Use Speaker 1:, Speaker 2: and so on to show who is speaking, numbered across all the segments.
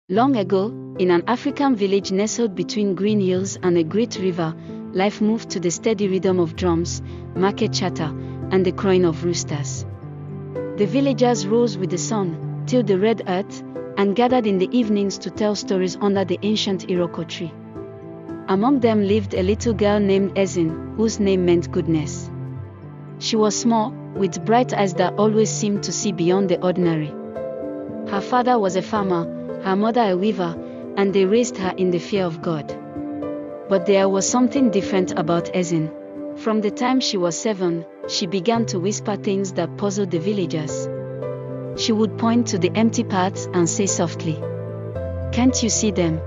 Speaker 1: Long ago, in an African village nestled between green hills and a great river, life moved to the steady rhythm of drums, market chatter, and the crowing of roosters. The villagers rose with the sun, tilled the red earth, and gathered in the evenings to tell stories under the ancient Iroko tree. Among them lived a little girl named Ezinne, whose name meant goodness. She was small, with bright eyes that always seemed to see beyond the ordinary. Her father was a farmer, her mother a weaver, and they raised her in the fear of God. But there was something different about Ezinne. From the time she was 7, she began to whisper things that puzzled the villagers. She would point to the empty paths and say softly, "Can't you see them?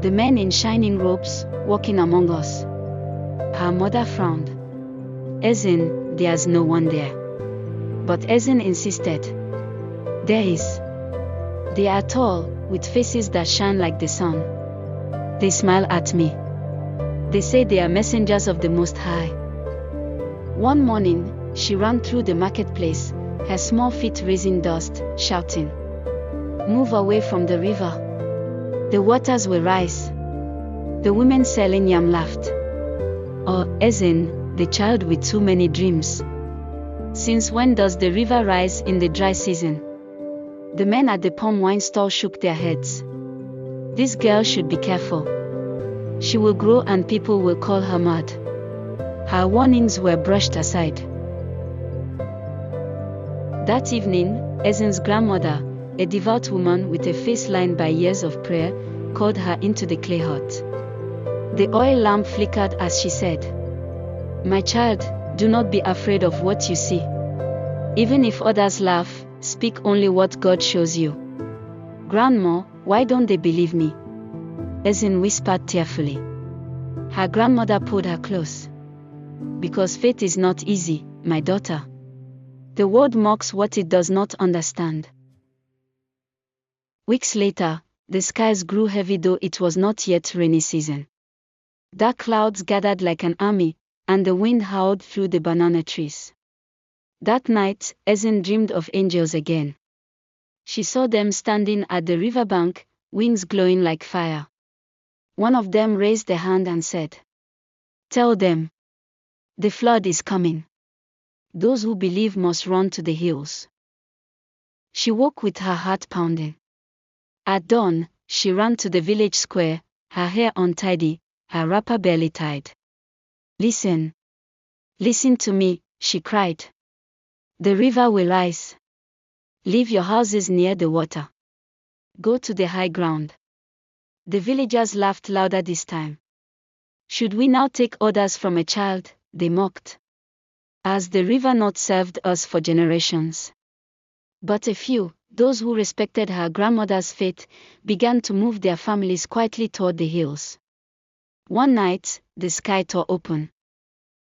Speaker 1: The men in shining robes, walking among us." Her mother frowned. "Ezinne, there's no one there." But Ezinne insisted. "There is. They are tall, with faces that shine like the sun. They smile at me. They say they are messengers of the Most High." One morning, she ran through the marketplace, her small feet raising dust, shouting, "Move away from the river. The waters will rise." The women selling yam laughed. "Oh, Ezinne, the child with too many dreams. Since when does the river rise in the dry season?" The men at the palm wine stall shook their heads. "This girl should be careful. She will grow and people will call her mad." Her warnings were brushed aside. That evening, Ezinne's grandmother, a devout woman with a face lined by years of prayer, called her into the clay hut. The oil lamp flickered as she said, "My child, do not be afraid of what you see. Even if others laugh, speak only what God shows you." "Grandma, why don't they believe me?" Ezinne whispered tearfully. Her grandmother pulled her close. "Because faith is not easy, my daughter. The world mocks what it does not understand." Weeks later, the skies grew heavy though it was not yet rainy season. Dark clouds gathered like an army, and the wind howled through the banana trees. That night, Ezinne dreamed of angels again. She saw them standing at the riverbank, wings glowing like fire. One of them raised a hand and said, "Tell them. The flood is coming. Those who believe must run to the hills." She woke with her heart pounding. At dawn, she ran to the village square, her hair untidy, her wrapper barely tied. "Listen. Listen to me," she cried. "The river will rise. Leave your houses near the water. Go to the high ground." The villagers laughed louder this time. "Should we now take orders from a child?" they mocked. "Has the river not served us for generations?" But a few, those who respected her grandmother's faith, began to move their families quietly toward the hills. One night, the sky tore open.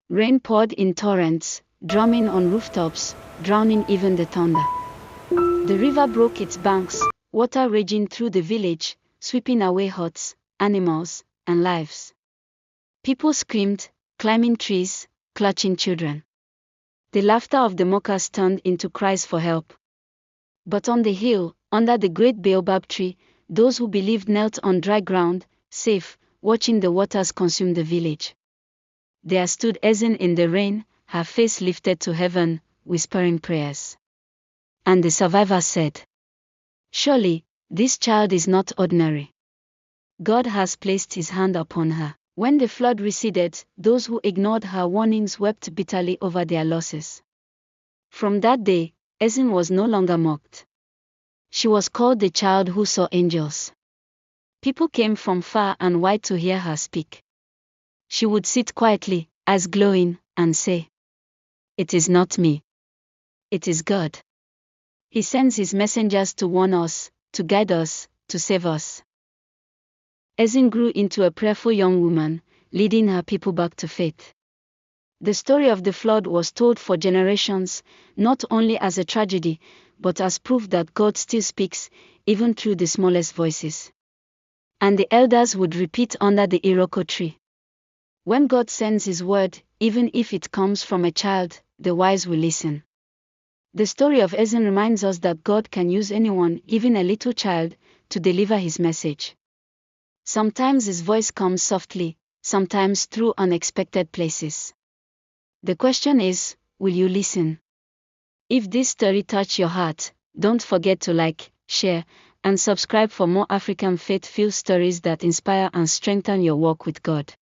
Speaker 1: Rain poured in torrents, drumming on rooftops, drowning even the thunder. The river broke its banks, water raging through the village, sweeping away huts, animals, and lives. People screamed, climbing trees, clutching children. The laughter of the mockers turned into cries for help. But on the hill, under the great baobab tree, those who believed knelt on dry ground, safe, watching the waters consume the village. There stood Ezinne in the rain, her face lifted to heaven, whispering prayers. And the survivors said, "Surely, this child is not ordinary. God has placed his hand upon her." When the flood receded, those who ignored her warnings wept bitterly over their losses. From that day, Ezinne was no longer mocked. She was called the child who saw angels. People came from far and wide to hear her speak. She would sit quietly, eyes glowing, and say, "It is not me. It is God. He sends his messengers to warn us, to guide us, to save us." Ezinne grew into a prayerful young woman, leading her people back to faith. The story of the flood was told for generations, not only as a tragedy, but as proof that God still speaks, even through the smallest voices. And the elders would repeat under the Iroko tree. When God sends his word, even if it comes from a child, the wise will listen. The story of Ezinne reminds us that God can use anyone, even a little child, to deliver his message. Sometimes his voice comes softly, sometimes through unexpected places. The question is, will you listen? If this story touched your heart, don't forget to like, share, and subscribe for more African faith-filled stories that inspire and strengthen your walk with God.